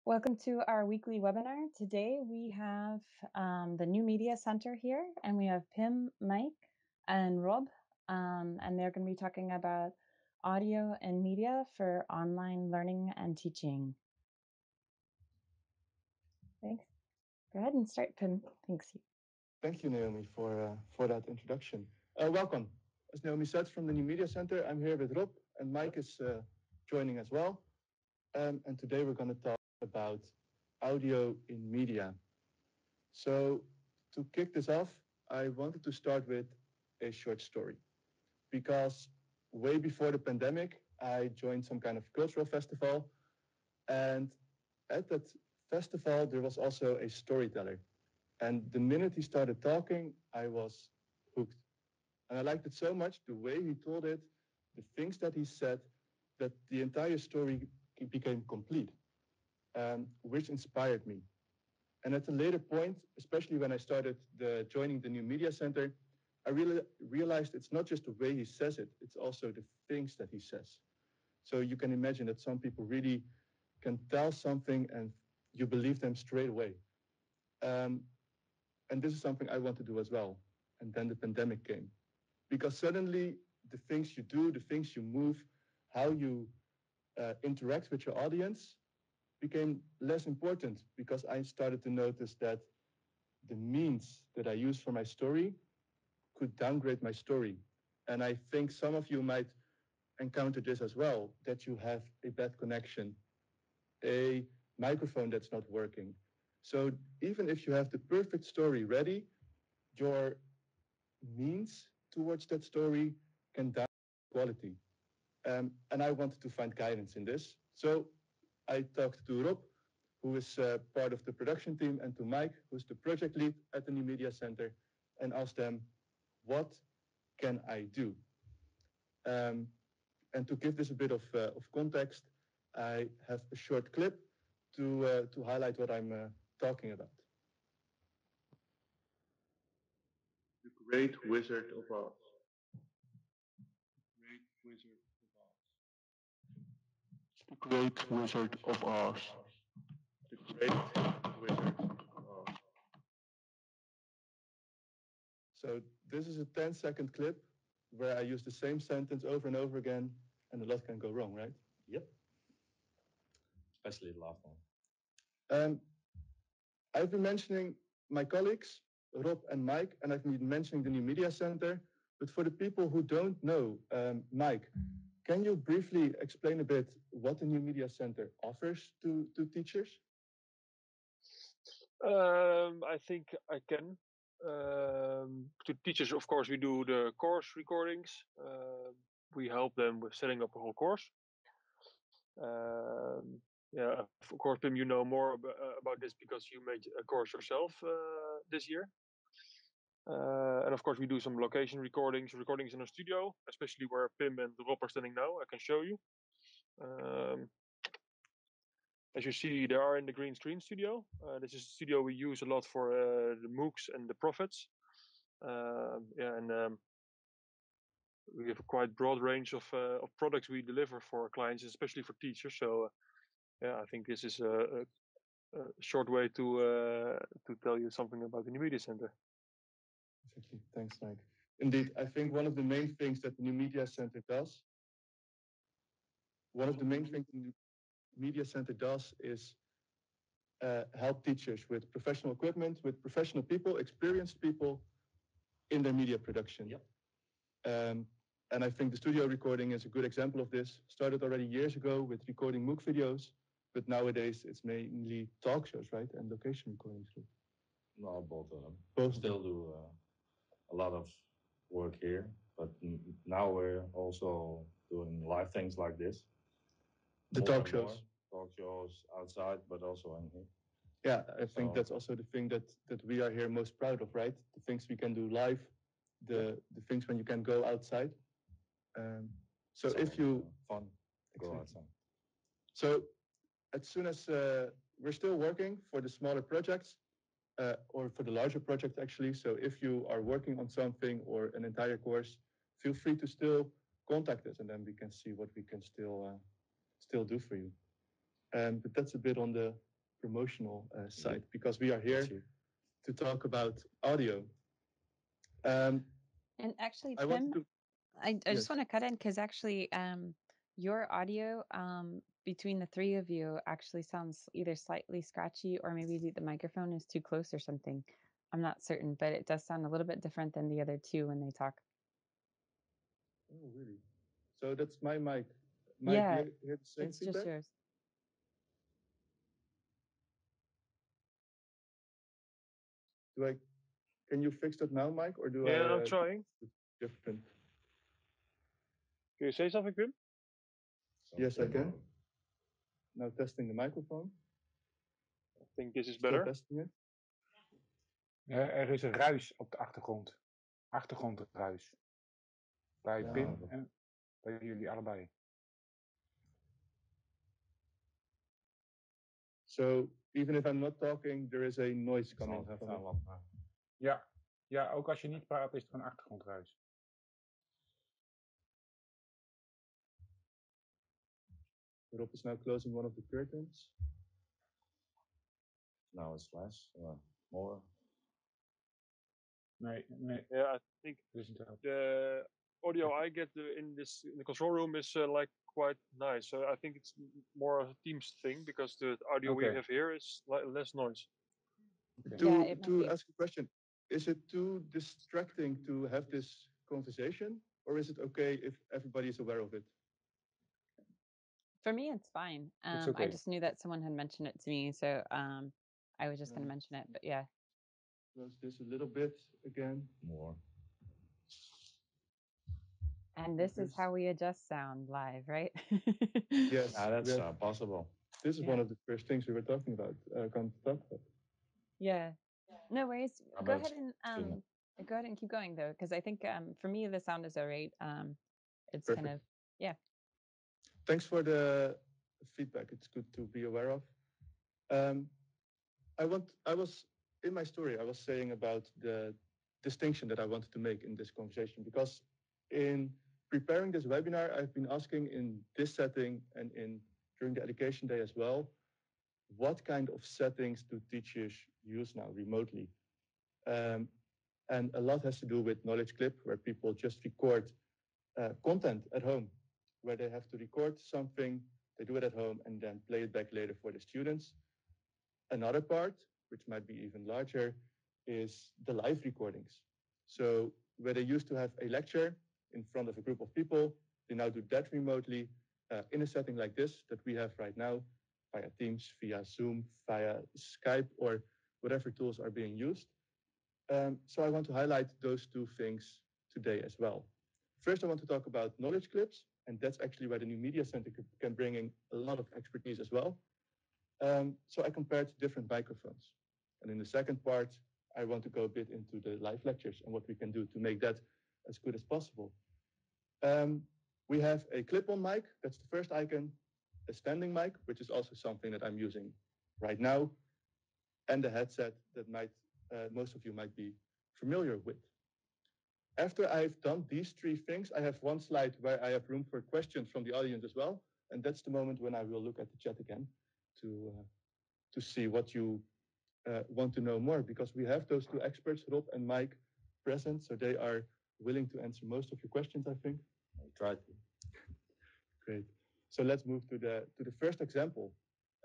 Welcome to our weekly webinar. Today we have the New Media Center here, and we have Pim, Mike, and Rob, and they're going to be talking about audio and media for online learning and teaching. Thanks. Go ahead and start, Pim. Thanks. Thank you, Naomi, for that introduction. Welcome. As Naomi said, from the New Media Center, I'm here with Rob, and Mike is joining as well. And today we're going to talk about audio in media. So to kick this off, I wanted to start with a short story, because way before the pandemic, I joined some kind of cultural festival, and at that festival, there was also a storyteller. And the minute he started talking, I was hooked. And I liked it so much, the way he told it, the things that he said, that the entire story became complete, which inspired me. And at a later point, especially when I started joining the New Media Center, I really realized it's not just the way he says it, it's also the things that he says. So you can imagine that some people really can tell something and you believe them straight away. And this is something I want to do as well. And then the pandemic came. Because suddenly the things you do, the things you move, how you interact with your audience became less important, because I started to notice that the means that I use for my story could downgrade my story. And I think some of you might encounter this as well, that you have a bad connection, a microphone that's not working. So even if you have the perfect story ready, your means towards that story can down quality. And I wanted to find guidance in this. So I talked to Rob, who is part of the production team, and to Mike, who's the project lead at the New Media Center, and asked them, what can I do? And to give this a bit of context, I have a short clip to highlight what I'm talking about. The Great Wizard of Oz. The Great Wizard of Oz. The Great Wizard of Oz. So this is a 10-second clip where I use the same sentence over and over again, and a lot can go wrong, right? Yep. Especially the last one. I've been mentioning my colleagues, Rob and Mike, and I've been mentioning the New Media Center. But for the people who don't know, Mike, can you briefly explain a bit what the New Media Center offers to teachers? I think I can. To teachers, of course, we do the course recordings. We help them with setting up a whole course. Yeah, of course, Pim, you know more about this because you made a course yourself this year. And of course, we do some location recordings in a studio, especially where Pim and Rob are standing now. I can show you. As you see, they are in the green screen studio. This is a studio we use a lot for the MOOCs and the Prophets. We have a quite broad range of products we deliver for clients, especially for teachers. So, I think this is a short way to tell you something about the New Media Center. Exactly. Thanks, Mike. Indeed, I think one of the main things that the New Media Center does, is help teachers with professional equipment, with professional people, experienced people in their media production. Yep. And I think the studio recording is a good example of this. Started already years ago with recording MOOC videos, but nowadays it's mainly talk shows, right? And location recordings too. No, both of them. Both still do a lot of work here, but now we're also doing live things like this. The talk shows. Talk shows outside, but also in here. Yeah, I think that's also the thing that we are here most proud of, right? The things we can do live, the things when you can go outside. So if you fun, go outside. So as soon as we're still working for the smaller projects, or for the larger project actually. So if you are working on something or an entire course, feel free to still contact us, and then we can see what we can still do for you. But that's a bit on the promotional side, because we are here to talk about audio. And actually, Pim, I Yes. just want to cut in because actually, your audio between the three of you actually sounds either slightly scratchy or maybe the microphone is too close or something. I'm not certain, but it does sound a little bit different than the other two when they talk. Oh, really? So that's my mic. Yeah, do you hear the same it's feedback? just yours. Can you fix that now, Mike, or do I? Yeah, I'm trying. Different. Can you say something, Pim? Yes, I can. Now testing the microphone. I think this is Still better. testing it. Er is een ruis op de achtergrond. Achtergrondruis. Bij Pim en bij jullie allebei. So even if I'm not talking, there is a noise coming from it. Ja, ook als je niet praat is er een achtergrondruis. Rob is now closing one of the curtains. Now it's less or more. Nee. Yeah, I think the audio I get in the control room is like quite nice. So I think it's more of a Teams thing because the audio we have here is less noise. Okay. To ask a question, is it too distracting to have this conversation, or is it okay if everybody is aware of it? For me, it's fine. It's okay. I just knew that someone had mentioned it to me, so I was just going to mention it. But yeah. Close this a little bit again. More. And this is how we adjust sound live, right? Yes, that's possible. This is one of the first things we were talking about. Going to talk about. Yeah. No worries. Go ahead and keep going though, because I think for me the sound is all right. It's Perfect. kind of Thanks for the feedback. It's good to be aware of. I was in my story. I was saying about the distinction that I wanted to make in this conversation, because in preparing this webinar, I've been asking in this setting and during the education day as well, what kind of settings do teachers use now remotely? And a lot has to do with Knowledge Clip, where people just record content at home, where they have to record something, they do it at home, and then play it back later for the students. Another part, which might be even larger, is the live recordings. So where they used to have a lecture in front of a group of people, they now do that remotely in a setting like this that we have right now, via Teams, via Zoom, via Skype, or whatever tools are being used. So I want to highlight those two things today as well. First, I want to talk about knowledge clips, and that's actually where the New Media Center can bring in a lot of expertise as well. So I compared different microphones. And in the second part, I want to go a bit into the live lectures and what we can do to make that as good as possible. We have a clip-on mic, that's the first icon, a standing mic, which is also something that I'm using right now, and a headset that most of you might be familiar with. After I've done these three things, I have one slide where I have room for questions from the audience as well. And that's the moment when I will look at the chat again to see what you want to know more, because we have those two experts, Rob and Mike, present, so they are willing to answer most of your questions, I think. I try to. Great. So let's move to the first example.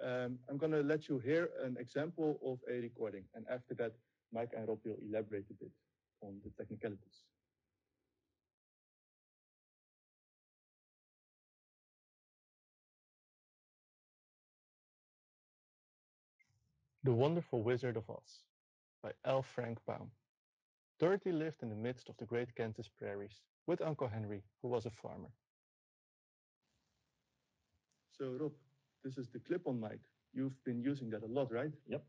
I'm going to let you hear an example of a recording, and after that, Mike and Rob will elaborate a bit on the technicalities. The Wonderful Wizard of Oz by L. Frank Baum. Dorothy lived in the midst of the great Kansas prairies with Uncle Henry, who was a farmer. So Rob, this is the clip-on mic. You've been using that a lot, right? Yep,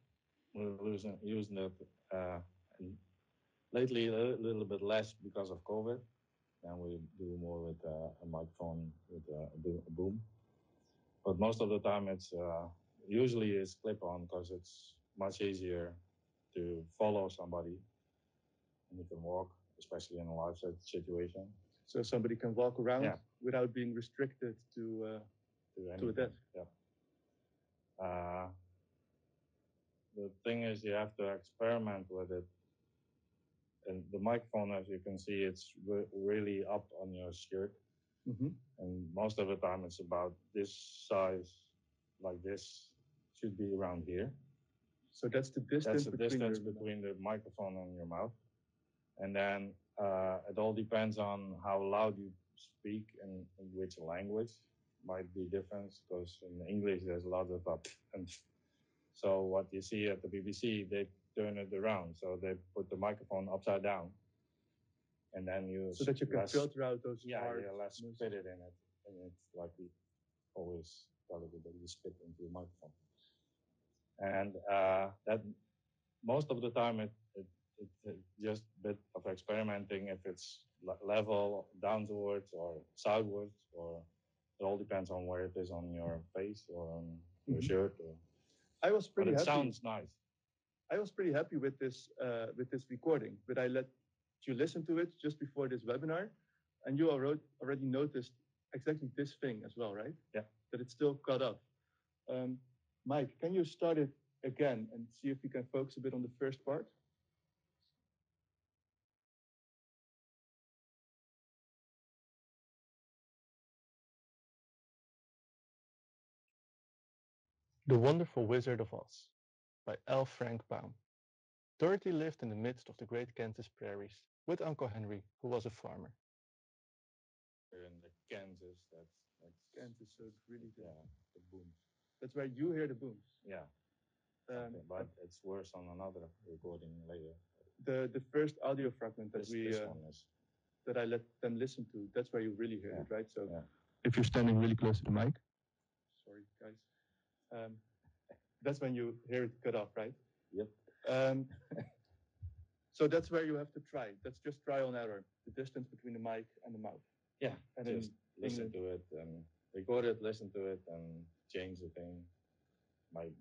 we're using it and lately a little bit less because of COVID, and we do more with a microphone with a boom. But most of the time, it's usually it's clip-on because it's much easier to follow somebody, and you can walk, especially in a live situation. So somebody can walk around without being restricted to a desk. Yeah. the thing is you have to experiment with it. And the microphone, as you can see, it's really up on your shirt. And most of the time it's about this size, like this, should be around here. So that's the distance, between the microphone and your mouth. And then it all depends on how loud you speak and in which language. Might be different because in English there's a lot of up. And so what you see at the BBC, they turn it around. So they put the microphone upside down. And then so that you can filter out those less spit it in it. And it's like we always tell everybody you spit into the microphone. And that most of the time it's just a bit of experimenting if it's level downwards or sideways, or it all depends on where it is on your face or on your shirt. I was pretty happy. It sounds nice. I was pretty happy with this recording, but I let you listen to it just before this webinar, and you already noticed exactly this thing as well, right? Yeah. That it's still cut off. Mike, can you start it again and see if we can focus a bit on the first part? The Wonderful Wizard of Oz by L. Frank Baum. Dorothy lived in the midst of the great Kansas prairies with Uncle Henry, who was a farmer. In the Kansas, that's Kansas, so it's really the booms. That's where you hear the booms. Yeah. But it's worse on another recording later. The first audio fragment that that I let them listen to, that's where you really hear it, right? So if you're standing really close to the mic, sorry guys, that's when you hear it cut off, right? Yep. So that's where you have to try. That's just trial and error, the distance between the mic and the mouth. Yeah, and just listen to it and record it, listen to it, and change the thing.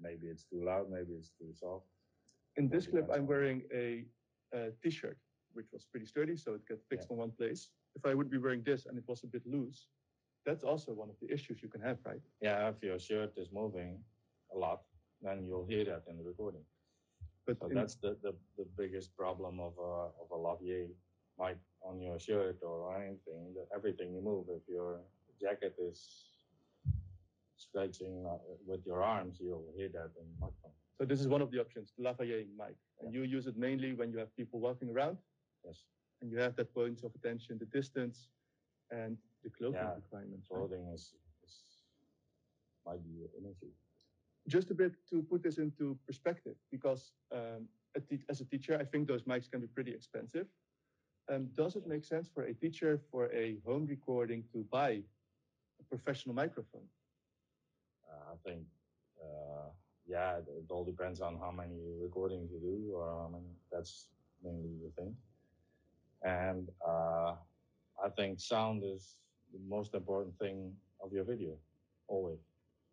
Maybe it's too loud, maybe it's too soft. In this clip, I'm wearing a t-shirt, which was pretty sturdy, so it got fixed in one place. If I would be wearing this and it was a bit loose, that's also one of the issues you can have, right? Yeah, if your shirt is moving a lot, then you'll hear that in the recording. But so that's the biggest problem of a lavalier mic on your shirt or anything. Everything you move, if your jacket is stretching with your arms, you'll hear that in the microphone. So this is one of the options, the lavalier mic. And you use it mainly when you have people walking around. Yes. And you have that points of attention, the distance, and the clothing requirements. Clothing might be an issue. Just a bit to put this into perspective, because as a teacher, I think those mics can be pretty expensive. Does it make sense for a teacher for a home recording to buy a professional microphone? I think, it all depends on how many recordings you do, or that's mainly the thing. And I think sound is the most important thing of your video, always.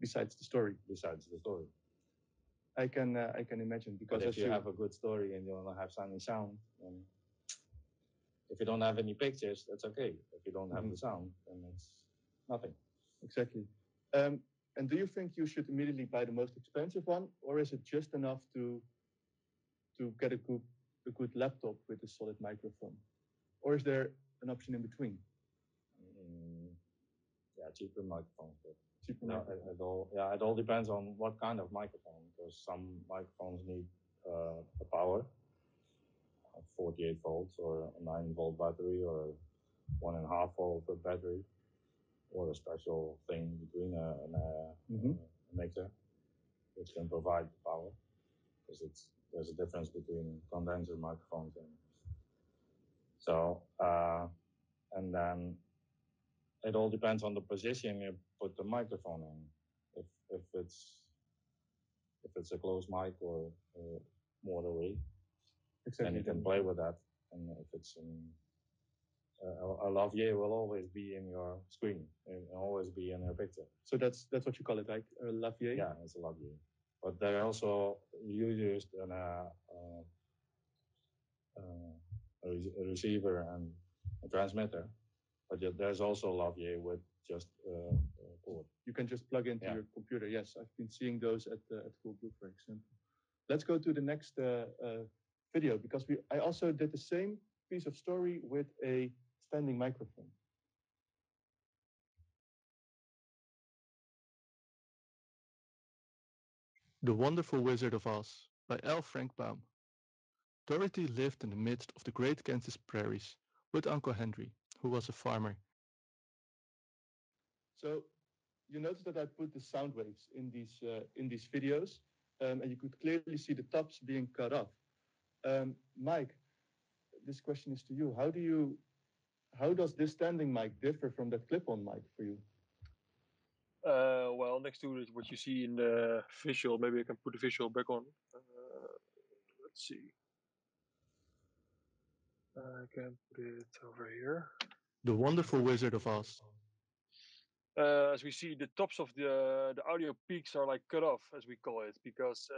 Besides the story. I can imagine, because if you have a good story and you want to have sunny sound, then if you don't have any pictures, that's okay. If you don't have the sound, then it's nothing. Exactly. And do you think you should immediately buy the most expensive one, or is it just enough to get a good laptop with a solid microphone, or is there an option in between? Cheaper microphones. It all depends on what kind of microphone, because some microphones need a power, 48 volts, or a 9-volt battery, or 1.5 volt battery, or a special thing between a mixer, which can provide power, because there's a difference between condenser microphones and then it all depends on the position you put the microphone in. If it's a closed mic or more away, then you can play with that. And if it's a lavalier will always be in your screen and always be in your picture. So that's what you call it, like a lavalier? Yeah, it's a lavalier. But there also you used a receiver and a transmitter. But there's also lavalier with just a cord. You can just plug into your computer. Yes, I've been seeing those at Coolblue, for example. let's go to the next video because I also did the same piece of story with a standing microphone. The Wonderful Wizard of Oz by L. Frank Baum. Dorothy lived in the midst of the great Kansas prairies with Uncle Henry, who was a farmer. So you notice that I put the sound waves in these videos, and you could clearly see the tops being cut off. Mike, this question is to you. How does this standing mic differ from that clip-on mic for you? Well, next to it, what you see in the visual, maybe I can put the visual back on. Let's see. I can put it over here. The Wonderful Wizard of Oz. As we see, the tops of the audio peaks are like cut off, as we call it, because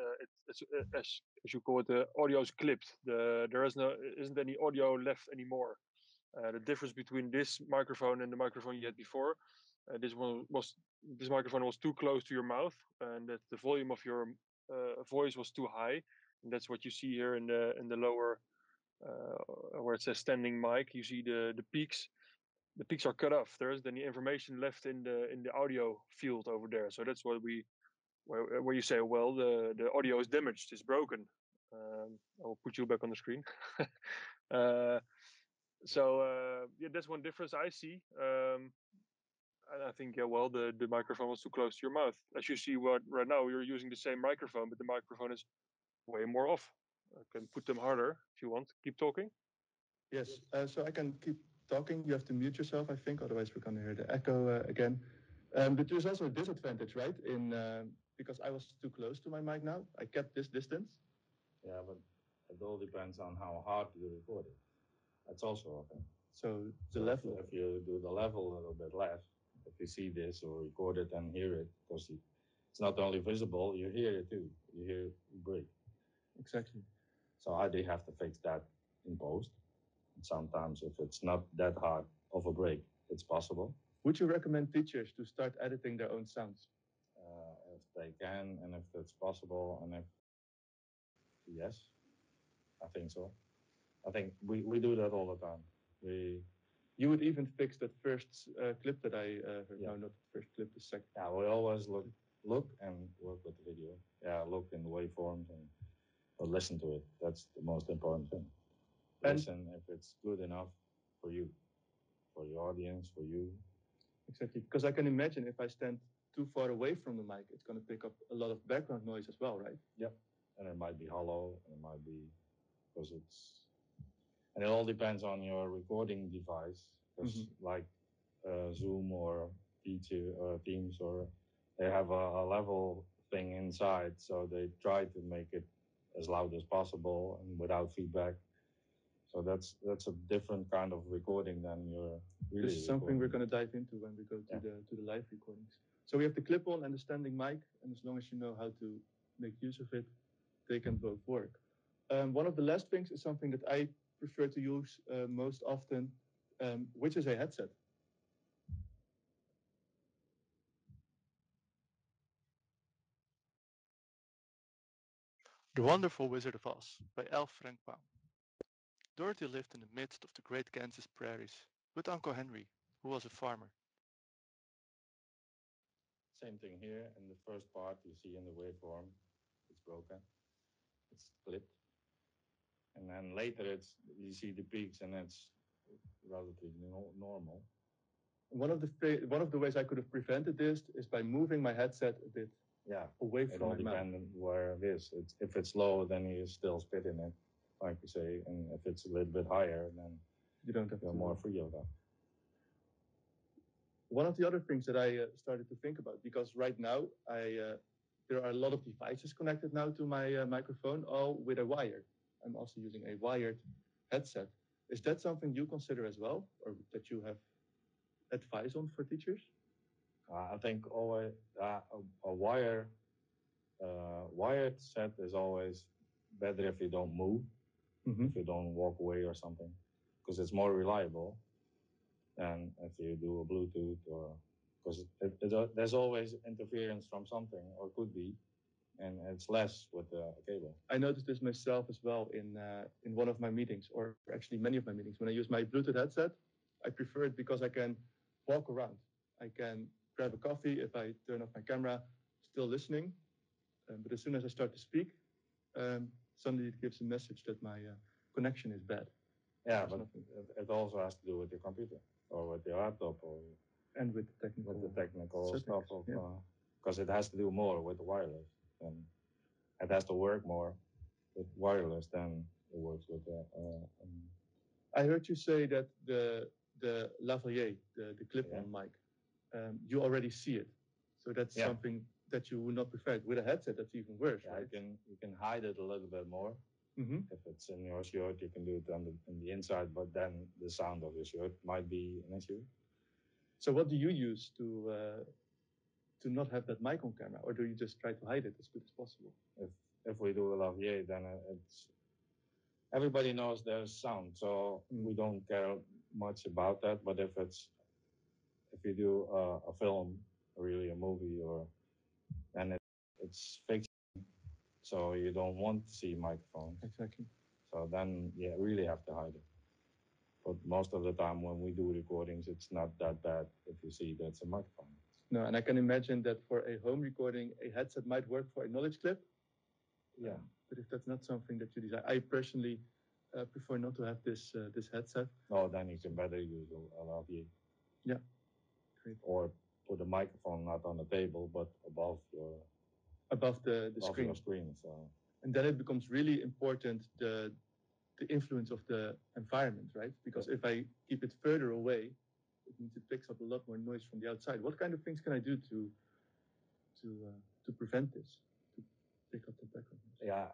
it's as you call it, the audio is clipped. There isn't any audio left anymore. The difference between this microphone and the microphone you had before, this microphone was too close to your mouth, and that the volume of your voice was too high. And that's what you see here in the lower, where it says standing mic. You see the peaks. The peaks are cut off. There isn't any information left in the audio field over there. So that's what where you say, well, the audio is damaged, it's broken. I will put you back on the screen. Yeah, that's one difference I see. And I think, yeah, well, the microphone was too close to your mouth. As you see, right now you're using the same microphone, but the microphone is way more off. I can put them harder if you want. Keep talking. Yes, so I can keep talking. You have to mute yourself, I think, otherwise we're going to hear the echo again. But there's also a disadvantage, right? Because I was too close to my mic now. I kept this distance. Yeah, but it all depends on how hard you record it. That's also a thing. So the level. If you do the level a little bit less, if you see this or record it and hear it, because it's not only visible, you hear it too. You hear it break. Exactly. So I do have to fix that in post. And sometimes if it's not that hard of a break, it's possible. Would you recommend teachers to start editing their own sounds? If they can, and if it's possible, and if yes, I think so. I think we do that all the time. You would even fix that first clip that I heard. Yeah. No, not the first clip, the second. Yeah, we always look and work with the video. Yeah, look in the waveforms or listen to it. That's the most important thing. And listen if it's good enough for you, for your audience, for you. Exactly, because I can imagine if I stand too far away from the mic, it's going to pick up a lot of background noise as well, right? Yeah, and it might be hollow, and it might be because and it all depends on your recording device. Because like Zoom or Teams, or they have a level thing inside, so they try to make it as loud as possible and without feedback. So that's a different kind of recording than you're really. This is something we're going to dive into when we go to the live recordings. So we have the clip-on and the standing mic, and as long as you know how to make use of it, they can both work. One of the last things is something that I prefer to use most often, which is a headset. The Wonderful Wizard of Oz by L. Frank Baum. Dorothy lived in the midst of the great Kansas prairies with Uncle Henry, who was a farmer. Same thing here. In the first part, you see in the waveform, it's broken, it's clipped. And then later, you see the peaks, and it's relatively normal. One of the ways I could have prevented this is by moving my headset a bit away from my mouth. It all depends where it is. If it's low, then you still spit in it, like you say. And if it's a little bit higher, then you're more free of that. One of the other things that I started to think about, because right now there are a lot of devices connected now to my microphone, all with a wire. I'm also using a wired headset. Is that something you consider as well, or that you have advice on for teachers? I think always a wired set is always better if you don't move, if you don't walk away or something, because it's more reliable than if you do a Bluetooth, or because there's always interference from something, or could be, and it's less with the cable. I noticed this myself as well in one of my meetings, or actually many of my meetings. When I use my Bluetooth headset, I prefer it because I can walk around. I can grab a coffee if I turn off my camera, still listening. But as soon as I start to speak, suddenly it gives a message that my connection is bad. Yeah, but it also has to do with your computer or with your laptop and with the technical settings, stuff of because it has to do more with the wireless, and it has to work more with wireless than it works with I heard you say that the lavalier, the clip-on mic, you already see it, so that's something that you would not prefer. With a headset, that's even worse, right? You can hide it a little bit more. If it's in your shirt, you can do it on the inside, but then the sound of your shirt might be an issue. So what do you use to not have that mic on camera, or do you just try to hide it as good as possible? If we do a lavalier, then it's everybody knows there's sound, so we don't care much about that. But if you do a film, really a movie, then it's fiction, so you don't want to see microphones. Exactly. So then you really have to hide it. But most of the time when we do recordings, it's not that bad if you see that's a microphone. No, and I can imagine that for a home recording, a headset might work for a knowledge clip. Yeah. But if that's not something that you desire, I personally prefer not to have this headset. No, then you can better use a lavalier. Yeah. Great. Or put the microphone not on the table, but above the screen. Your screen. So. And then it becomes really important the influence of the environment, right? Because if I keep it further away, it means it picks up a lot more noise from the outside. What kind of things can I do to prevent this? To pick up the background noise? Yeah,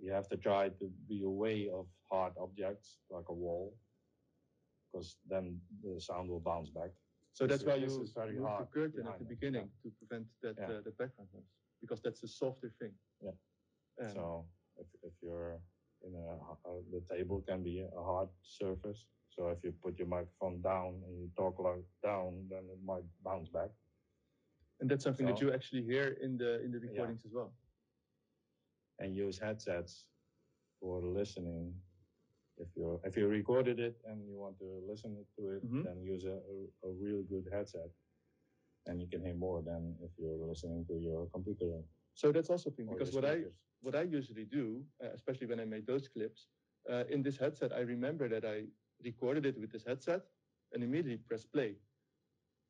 you have to try to be away of hard objects like a wall, because then the sound will bounce back. So that's why you move the curtain at the beginning to prevent that the background noise, because that's a softer thing. Yeah. So if you're in the table can be a hard surface. So if you put your microphone down and you talk like down, then it might bounce back. And that's something that you actually hear in the recordings as well. And use headsets for listening. If you recorded it and you want to listen to it, then use a real good headset, and you can hear more than if you're listening to your computer. So that's also a thing, because what I usually do, especially when I made those clips, in this headset, I remember that I recorded it with this headset and immediately press play.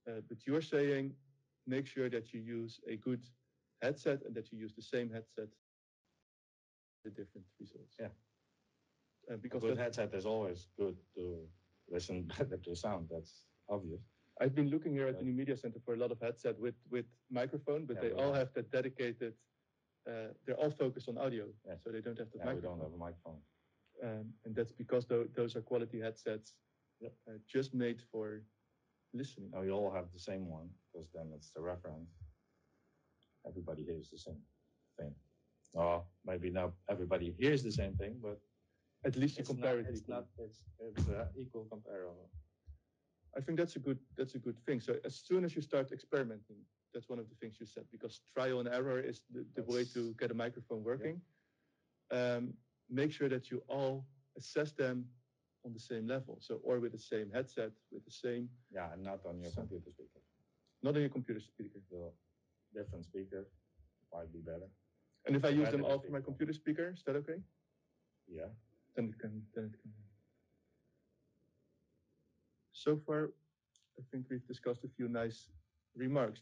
But you're saying make sure that you use a good headset and that you use the same headset. The different results. Yeah. Because a good headset is always good to listen better to sound. That's obvious. I've been looking here at the New Media Center for a lot of headsets with microphone, but they all have that dedicated. They're all focused on audio, so they don't have the microphone. We don't have a microphone. And that's because those are quality headsets, just made for listening. Now we all have the same one, because then it's the reference. Everybody hears the same thing. Or maybe not everybody hears the same thing, but at least you compare it. It's equal comparable. I think that's a good thing. So as soon as you start experimenting, that's one of the things you said, because trial and error is the way to get a microphone working. Yeah. Make sure that you all assess them on the same level. So, or with the same headset, with the same. Yeah, and not on your computer speaker. Not on your computer speaker. So, different speaker might be better. And if I use them all for my computer speaker, is that okay? Yeah. Then it can. So far, I think we've discussed a few nice remarks.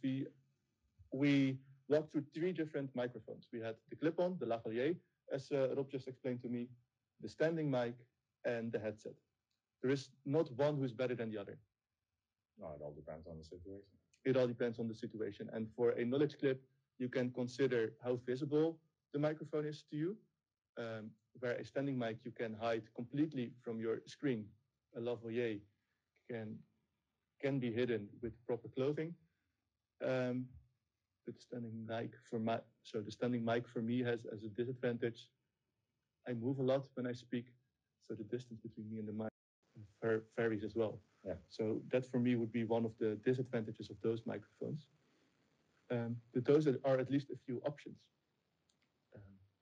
We walked through 3 different microphones. We had the clip-on, the lavalier, as Rob just explained to me, the standing mic, and the headset. There is not one who's better than the other. No, it all depends on the situation. It all depends on the situation. And for a knowledge clip, you can consider how visible the microphone is to you. Where a standing mic you can hide completely from your screen. A lavalier can be hidden with proper clothing. But the standing mic for me has as a disadvantage. I move a lot when I speak, so the distance between me and the mic varies as well. Yeah. So that for me would be one of the disadvantages of those microphones. But those are at least a few options.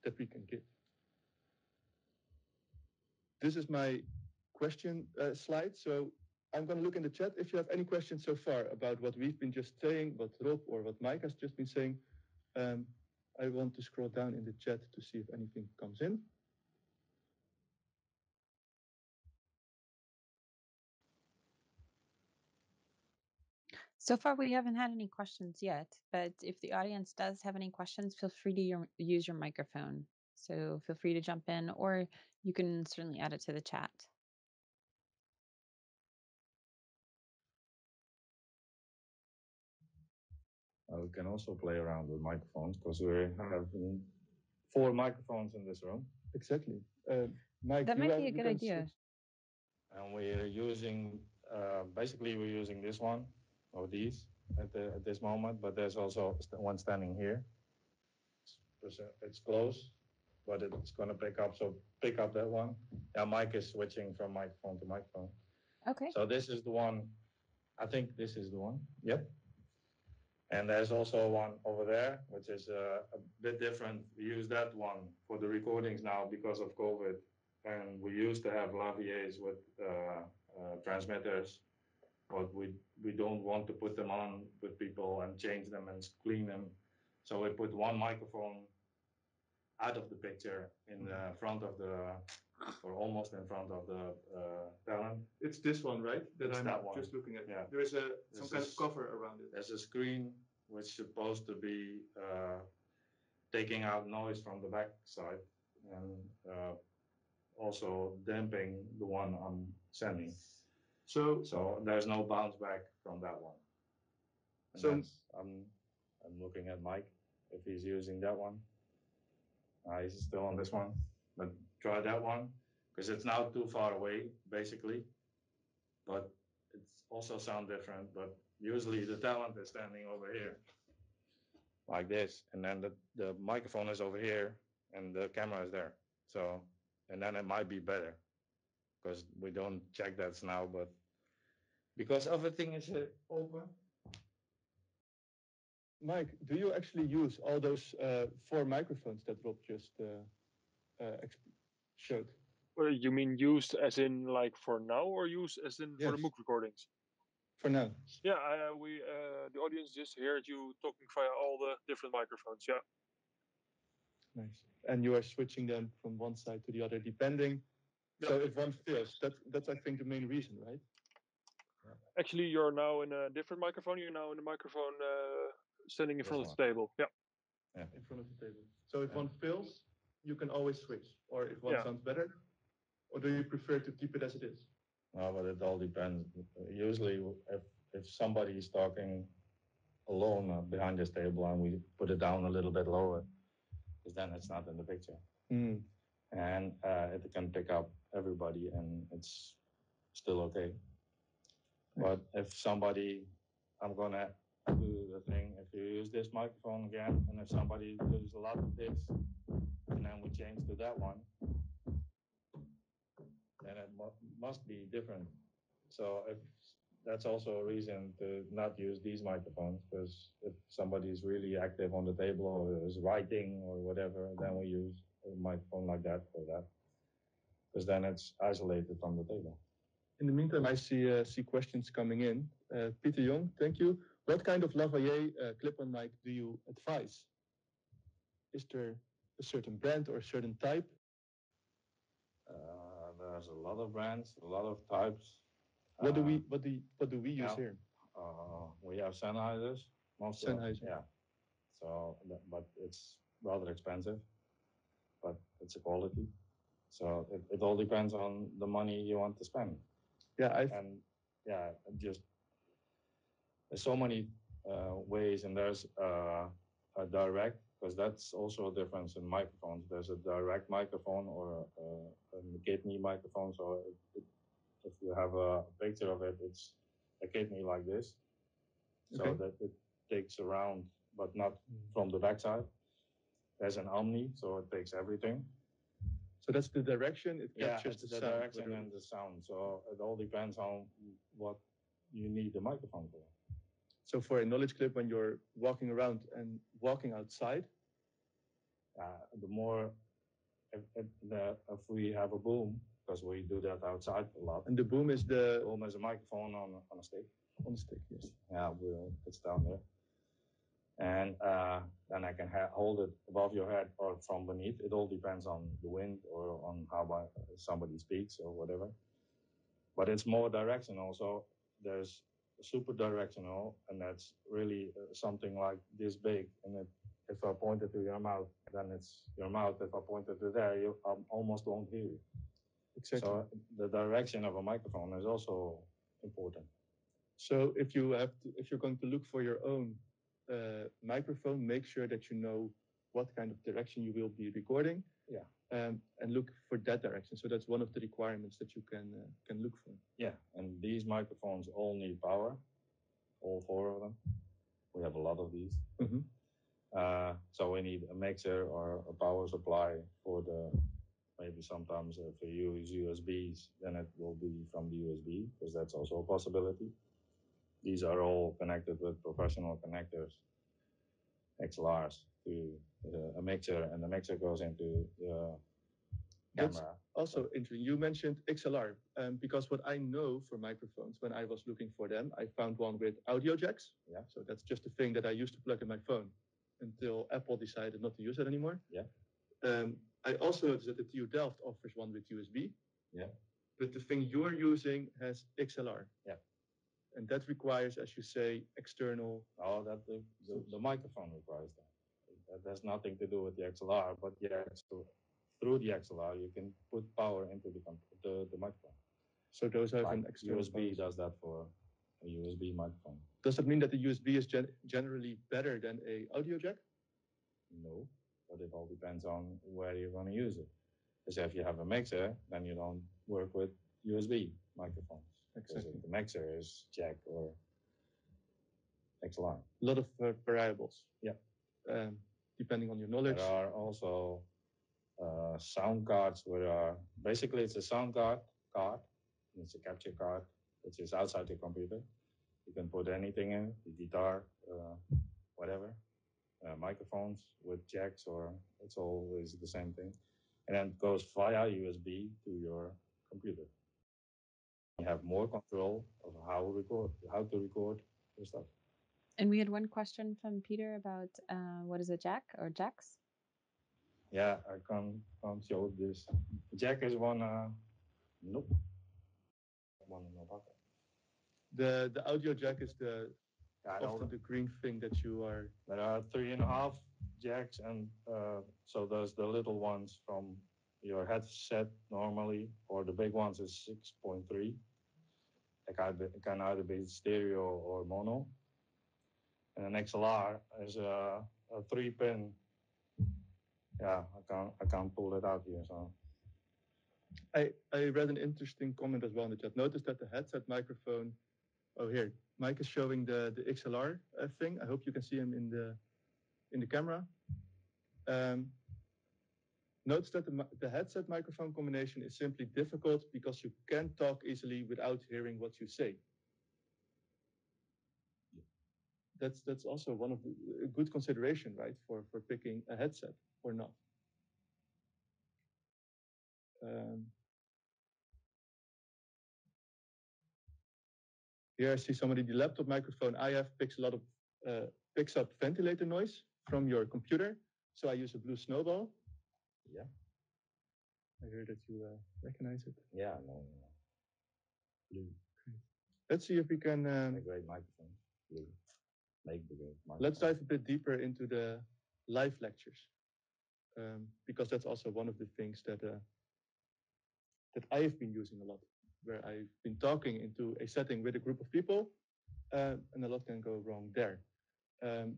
that we can give. This is my question slide. So I'm going to look in the chat. If you have any questions so far about what we've been just saying, what Rob or what Mike has just been saying, I want to scroll down in the chat to see if anything comes in. So far, we haven't had any questions yet, but if the audience does have any questions, feel free to use your microphone. So feel free to jump in, or you can certainly add it to the chat. We can also play around with microphones because we have 4 microphones in this room. Exactly. Mike, that might be a good idea. And we're using, basically we're using this one or these at this moment, but there's also one standing here. It's close, but it's going to pick up, so pick up that one. Yeah, Mike is switching from microphone to microphone. Okay. So this is the one, I think this is the one, yep. And there's also one over there, which is a bit different. We use that one for the recordings now because of COVID. And we used to have lavaliers with transmitters, but we don't want to put them on with people and change them and clean them. So we put one microphone out of the picture in the front of the, or almost in front of the talent. It's this one, right? It's that one. Just looking at. Yeah. There is some kind of cover around it. There's a screen which is supposed to be taking out noise from the back side and also damping the one I'm sending. So there's no bounce back from that one. And so I'm looking at Mike if he's using that one. He's still on this one, but try that one because it's now too far away basically, but it also sounds different. But usually the talent is standing over here like this, and then the microphone is over here and the camera is there. So, and then it might be better because we don't check that now, but because everything is open. Mike, do you actually use all those 4 microphones that Rob just showed? Well, you mean used as in like for now, or used as in for the MOOC recordings? For now. Yeah, we the audience just heard you talking via all the different microphones. Yeah. Nice. And you are switching them from one side to the other depending. Yeah. So if one fails, that's I think the main reason, right? Actually, you're now in a different microphone. You're now in a microphone standing in front of the table. Yeah. In front of the table. So if one fails, you can always switch. Or if one sounds better, or do you prefer to keep it as it is? No, but it all depends. Usually, if somebody is talking alone behind this table and we put it down a little bit lower, because then it's not in the picture. Mm. And it can pick up everybody and it's still okay. But if somebody, I'm gonna do the thing, if you use this microphone again, and if somebody does a lot of this, and then we change to that one, then it must be different. So if that's also a reason to not use these microphones, because if somebody is really active on the table or is writing or whatever, then we use a microphone like that for that, because then it's isolated from the table. In the meantime, I see questions coming in. Peter Young, thank you. What kind of lavalier clip-on mic do you advise? Is there a certain brand or a certain type? There's a lot of brands, a lot of types. What do we use here? We have Sennheisers. Sennheiser. Yeah. So, but it's rather expensive, but it's a quality. So it all depends on the money you want to spend. Yeah, just there's so many ways, and there's a direct, because that's also a difference in microphones. There's a direct microphone or a kidney microphone. So if you have a picture of it, it's a kidney like this, so that it takes around, but not from the backside. There's an Omni, so it takes everything. So that's the direction it captures the sound. Direction and the sound. So it all depends on what you need the microphone for. So for a knowledge clip, when you're walking around and walking outside, the more if we have a boom, because we do that outside a lot. And the boom is the boom is a microphone on a stick. On the stick, yes. Yeah, it's down there. And then I can hold it above your head or from beneath. It all depends on the wind or on how somebody speaks or whatever. But it's more directional. So there's super directional, and that's really something like this big. And if I point it to your mouth, then it's your mouth. If I point it to there, you almost won't hear you. Exactly. So the direction of a microphone is also important. So if you're going to look for your own microphone, make sure that you know what kind of direction you will be recording. Yeah. And look for that direction. So that's one of the requirements that you can look for. Yeah, and these microphones all need power, all 4 of them. We have a lot of these. Mm-hmm. So we need a mixer or a power supply for maybe sometimes if you use USBs, then it will be from the USB, because that's also a possibility. These are all connected with professional connectors, XLRs, to a mixer, and the mixer goes into the camera. That's also interesting. You mentioned XLR, because what I know for microphones, when I was looking for them, I found one with audio jacks. Yeah. So that's just a thing that I used to plug in my phone until Apple decided not to use it anymore. Yeah. I also noticed that the TU Delft offers one with USB. Yeah. But the thing you're using has XLR. Yeah. And that requires, as you say, external. Oh, that the microphone requires that. That has nothing to do with the XLR, but yeah, through the XLR you can put power into the microphone. So those have like an external. USB does that for a USB microphone. Does that mean that the USB is generally better than a audio jack? No, but it all depends on where you're going to use it. Because if you have a mixer, then you don't work with USB microphones. Exactly. Because the mixer is jack or XLR. A lot of variables. Yeah. Depending on your knowledge. There are also sound cards basically it's a sound card. It's a capture card, which is outside the computer. You can put anything in, the guitar, whatever, microphones with jacks, or it's always the same thing. And then it goes via USB to your computer. You have more control of how to record your stuff. And we had one question from Peter about what is a jack or jacks? Yeah, I can't show this. Jack is one. Nope. One in my pocket. The audio jack is often the green thing that you are. There are 3.5 jacks, and so there's the little ones from your headset normally, or the big ones is 6.3. It can either be stereo or mono. And an XLR is a 3-pin. Yeah, I can't pull it out here. So I read an interesting comment as well in the chat. Notice that the headset microphone. Oh, here, Mike is showing the XLR thing. I hope you can see him in the camera. Notice that the headset microphone combination is simply difficult because you can't talk easily without hearing what you say. That's also one of a good consideration, right, for picking a headset or not. Here I see somebody, the laptop microphone I have picks up ventilator noise from your computer. So I use a Blue Snowball. Yeah. I hear that you recognize it. Yeah, no. Blue. Let's see if we can. A great microphone. Blue. Make the great microphone. Let's dive a bit deeper into the live lectures, because that's also one of the things that I have been using a lot, where I've been talking into a setting with a group of people, and a lot can go wrong there.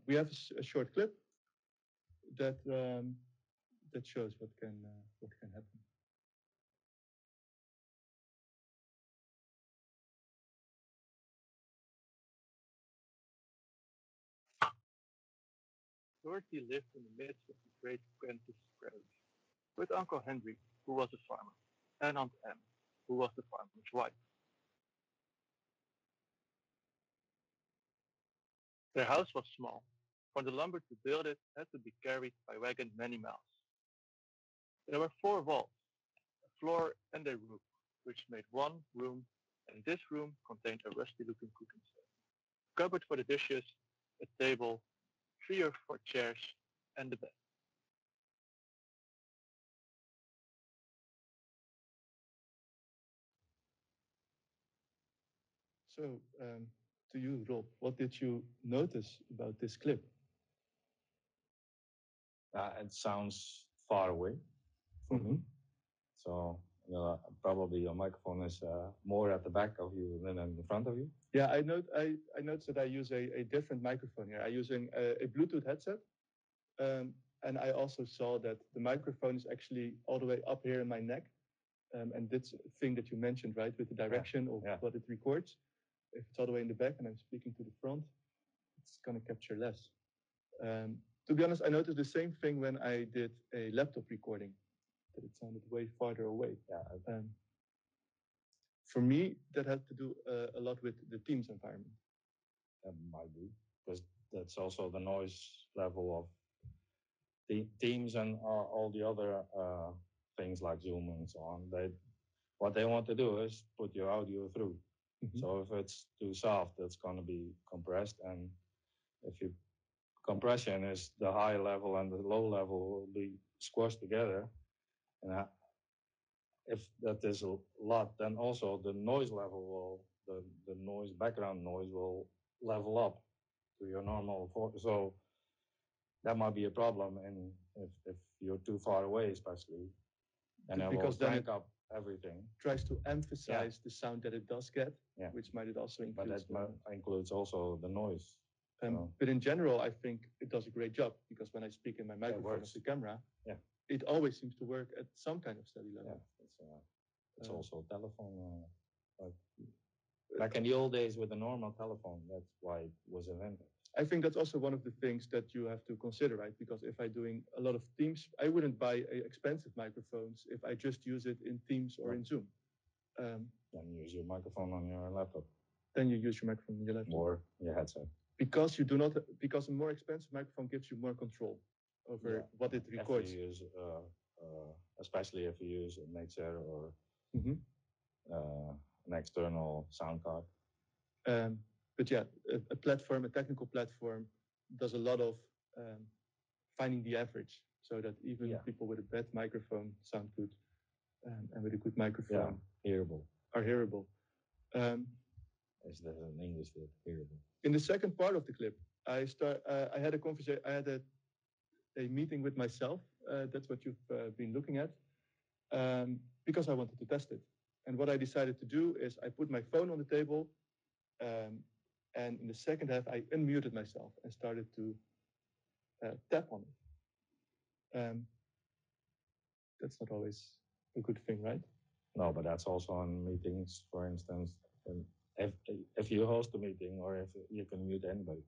We have a short clip that shows what can happen. Dorothy lived in the midst of the great Kentish prairies, with Uncle Henry, who was a farmer, and Aunt Em, who was the farmer's wife. Their house was small, For the lumber to build it had to be carried by wagon many miles. There were 4 walls, a floor and a roof, which made one room, and this room contained a rusty-looking cooking stove, a cupboard for the dishes, a table, 3 or 4 chairs, and a bed. So, to you, Rob, what did you notice about this clip? It sounds far away for me. So probably your microphone is more at the back of you than in the front of you. Yeah, I noticed that I use a different microphone here. I'm using a Bluetooth headset. And I also saw that the microphone is actually all the way up here in my neck. And that's a thing that you mentioned, right, with the direction of what it records. If it's all the way in the back and I'm speaking to the front, it's going to capture less. To be honest, I noticed the same thing when I did a laptop recording, that it sounded way farther away. Yeah. For me, that had to do a lot with the Teams environment. That might be, because that's also the noise level of the Teams and all the other things like Zoom and so on. What they want to do is put your audio through. Mm-hmm. So if it's too soft, it's going to be compressed, and if you compression is the high level and the low level will be squashed together, and if that is a lot, then also the noise level will the noise background noise will level up to your normal. So that might be a problem, and if you're too far away, especially, and it will crank up everything. Tries to emphasize the sound that it does get, which might it also include. But that includes also the noise. But in general, I think it does a great job, because when I speak in my microphone of the camera, it always seems to work at some kind of steady level. Yeah, it's also a telephone. Like in the old days with a normal telephone, that's why it was invented. I think that's also one of the things that you have to consider, right? Because if I'm doing a lot of Teams, I wouldn't buy expensive microphones if I just use it in Teams or in Zoom. Then use your microphone on your laptop. Then you use your microphone on your laptop. Or your headset. Because a more expensive microphone gives you more control over what it records. If you use, especially if you use a mixer or an external sound card. But yeah, a technical platform, does a lot of finding the average, so that even people with a bad microphone sound good, and with a good microphone are hearable. Is there an English word, hearable? In the second part of the clip, I had a conversation. I had a meeting with myself. That's what you've been looking at, because I wanted to test it. And what I decided to do is I put my phone on the table, and in the second half, I unmuted myself and started to tap on it. That's not always a good thing, right? No, but that's also on meetings, for instance. If you host a meeting, or if you can mute anybody.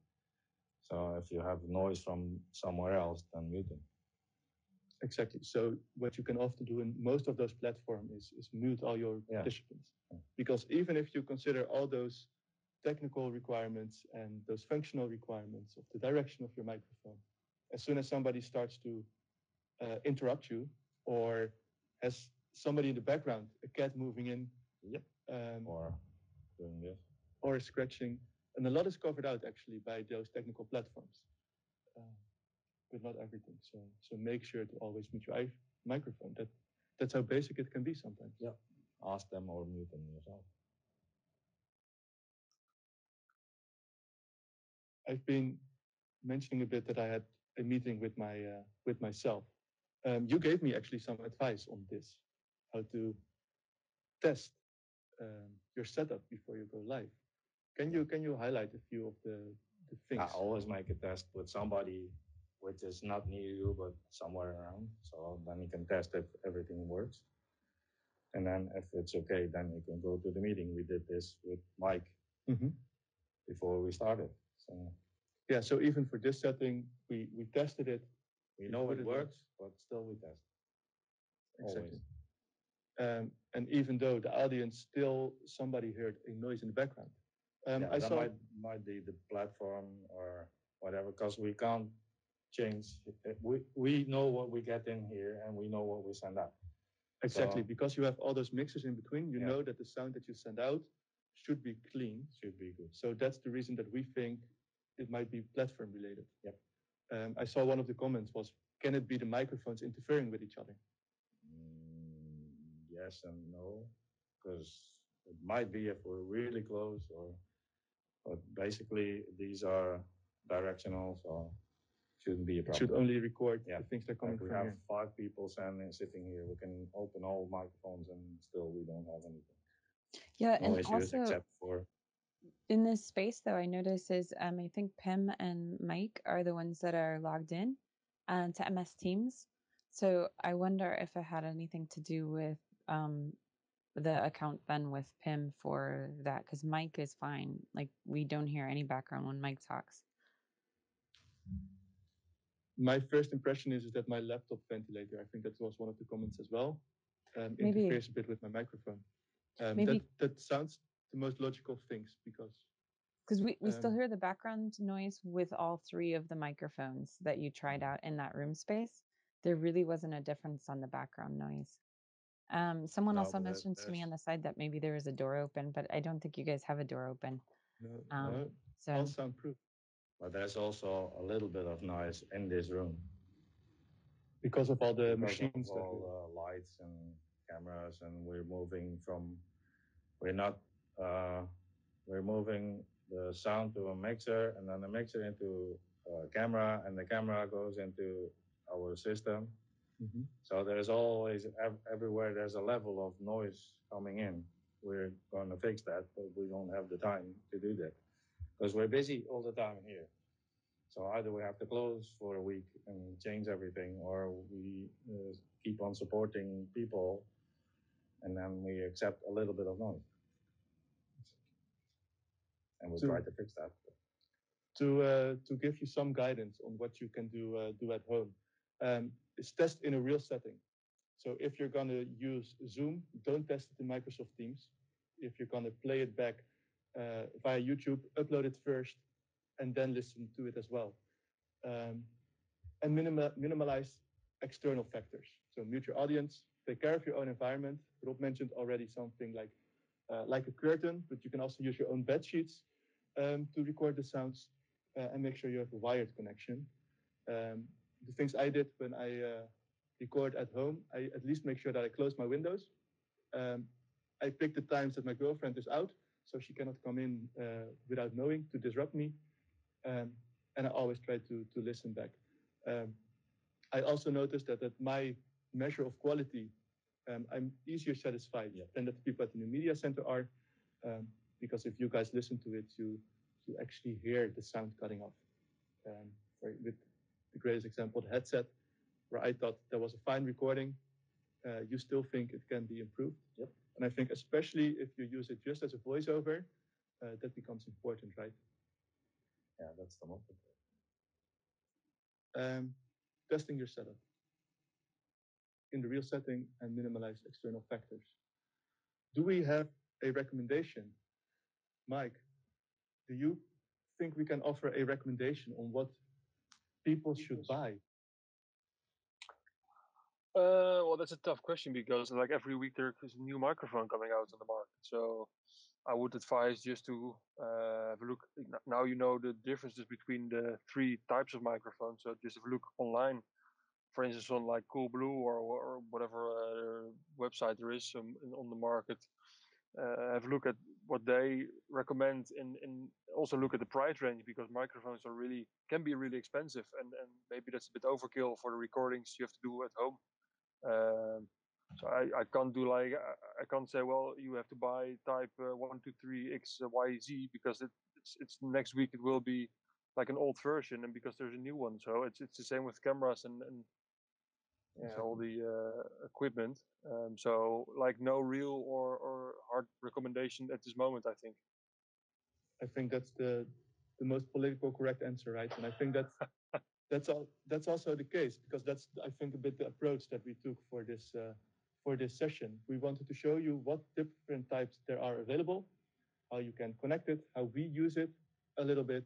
So if you have noise from somewhere else, then mute them. Exactly. So what you can often do in most of those platforms is mute all your participants. Yeah. Because even if you consider all those technical requirements and those functional requirements of the direction of your microphone, as soon as somebody starts to interrupt you, or has somebody in the background, a cat moving in, or doing this, or scratching, and a lot is covered out actually by those technical platforms, but not everything. So make sure to always mute your microphone. That's how basic it can be sometimes. Yeah, ask them or mute them yourself. I've been mentioning a bit that I had a meeting with myself. You gave me actually some advice on this, how to test your setup before you go live. Can you highlight a few of the things? I always make a test with somebody which is not near you but somewhere around, so then you can test if everything works. And then if it's okay, then you can go to the meeting. We did this with Mike before we started. So yeah, so even for this setting, we tested it. We know it works, but still we test. Exactly. And even though the audience still, somebody heard a noise in the background. That might be the platform, or whatever, because we can't change. We know what we get in here and we know what we send out. Exactly, So, because you have all those mixes in between, you know that the sound that you send out should be clean. Should be good. So that's the reason that we think it might be platform related. Yep. I saw one of the comments was, can it be the microphones interfering with each other? Yes and no, because it might be if we're really close, but basically these are directional, so shouldn't be a problem. Should only record the things that are coming Like we from have here. 5 people sitting here. We can open all microphones and still we don't have anything. Yeah, No and issues also except for in this space, though, I notice is I think Pim and Mike are the ones that are logged in to MS Teams. So I wonder if it had anything to do with the account then with Pim for that, because Mike is fine. Like we don't hear any background when Mike talks. My first impression is that my laptop ventilator, I think that was one of the comments as well, Maybe. interferes a bit with my microphone. Maybe. That sounds the most logical of things because we still hear the background noise with all 3 of the microphones that you tried out in that room space. There really wasn't a difference on the background noise. Someone also mentioned to me on the side that maybe there was a door open, but I don't think you guys have a door open. No, so all soundproof. But there's also a little bit of noise in this room because of all the machines, all lights and cameras, and we're moving the sound to a mixer, and then the mixer into a camera, and the camera goes into our system. Mm-hmm. So there's always, everywhere there's a level of noise coming in. We're going to fix that, but we don't have the time to do that because we're busy all the time here. So either we have to close for a week and change everything, or we keep on supporting people, and then we accept a little bit of noise. And we'll try to fix that. To give you some guidance on what you can do at home, is test in a real setting. So if you're going to use Zoom, don't test it in Microsoft Teams. If you're going to play it back via YouTube, upload it first and then listen to it as well. And minimalize external factors. So mute your audience, take care of your own environment. Rob mentioned already something like a curtain, but you can also use your own bed sheets to record the sounds and make sure you have a wired connection. The things I did when I record at home, I at least make sure that I close my windows. I pick the times that my girlfriend is out, so she cannot come in without knowing to disrupt me. And I always try to listen back. I also noticed that at my measure of quality, I'm easier satisfied than that the people at the New Media Center are, because if you guys listen to it, you actually hear the sound cutting off. With the greatest example, the headset, where I thought there was a fine recording, you still think it can be improved. Yep. And I think especially if you use it just as a voiceover, that becomes important, right? Yeah, that's the most important. Testing your setup in the real setting and minimize external factors. Do we have a recommendation? Mike, do you think we can offer a recommendation on what people should buy? Well, that's a tough question because like every week there is a new microphone coming out on the market. So I would advise just to have a look. Now you know the differences between the 3 types of microphones. So just have a look online, for instance, on like Coolblue or whatever website there is on the market. Have a look at what they recommend and also look at the price range, because microphones can be really expensive, and maybe that's a bit overkill for the recordings you have to do at home. So I can't do I can't say, well, you have to buy type 123XYZ because it's next week it will be like an old version, and because there's a new one. So it's the same with cameras and all the equipment. So like no real or hard recommendation at this moment, I think. I think that's the most politically correct answer, right? And I think that's also the case, because that's, I think, a bit the approach that we took for this session. We wanted to show you what different types there are available, how you can connect it, how we use it a little bit,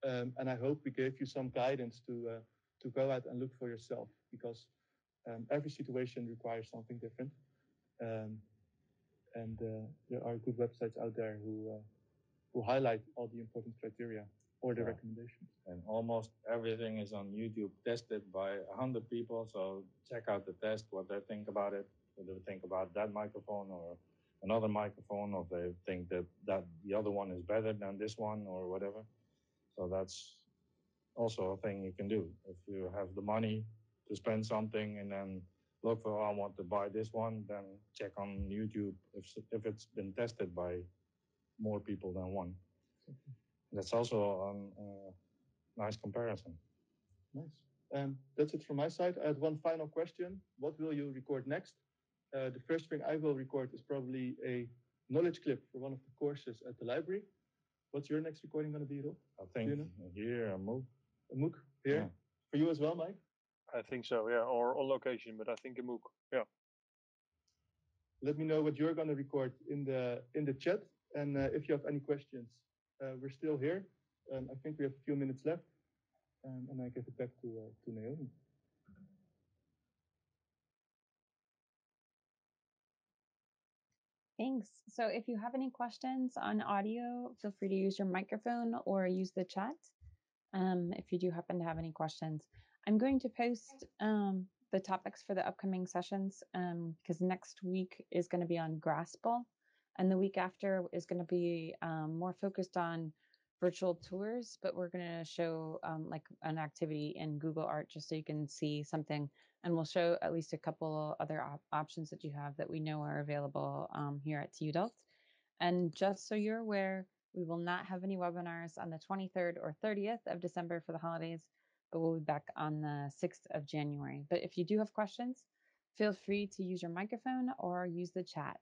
And I hope we gave you some guidance to go out and look for yourself, because every situation requires something different. And there are good websites out there who highlight all the important criteria or the recommendations. And almost everything is on YouTube, tested by 100 people. So check out the test, what they think about it, what they think about that microphone or another microphone, or they think that the other one is better than this one or whatever. So that's also a thing you can do. If you have the money to spend something and then look for, I want to buy this one, then check on YouTube if it's been tested by more people than one. That's also a nice comparison. Nice. That's it from my side. I had one final question. What will you record next? The first thing I will record is probably a knowledge clip for one of the courses at the library. What's your next recording going to be, Rob? I think here, a MOOC. A MOOC here? Yeah. For you as well, Mike? I think so, yeah, or on location, but I think a MOOC, yeah. Let me know what you're going to record in the chat, and if you have any questions, we're still here. I think we have a few minutes left, and I give it back to Naomi. Thanks. So if you have any questions on audio, feel free to use your microphone or use the chat. If you do happen to have any questions, I'm going to post the topics for the upcoming sessions because next week is going to be on Graspel, and the week after is going to be more focused on virtual tours, but we're going to show like an activity in Google Art just so you can see something, and we'll show at least a couple other options that you have that we know are available here at TU Delft. And just so you're aware, we will not have any webinars on the 23rd or 30th of December for the holidays, but we'll be back on the 6th of January. But if you do have questions, feel free to use your microphone or use the chat.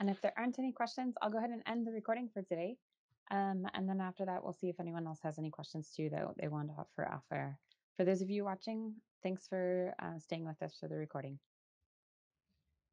And if there aren't any questions, I'll go ahead and end the recording for today. And then after that, we'll see if anyone else has any questions too that they want to offer off air. For those of you watching, thanks for staying with us for the recording.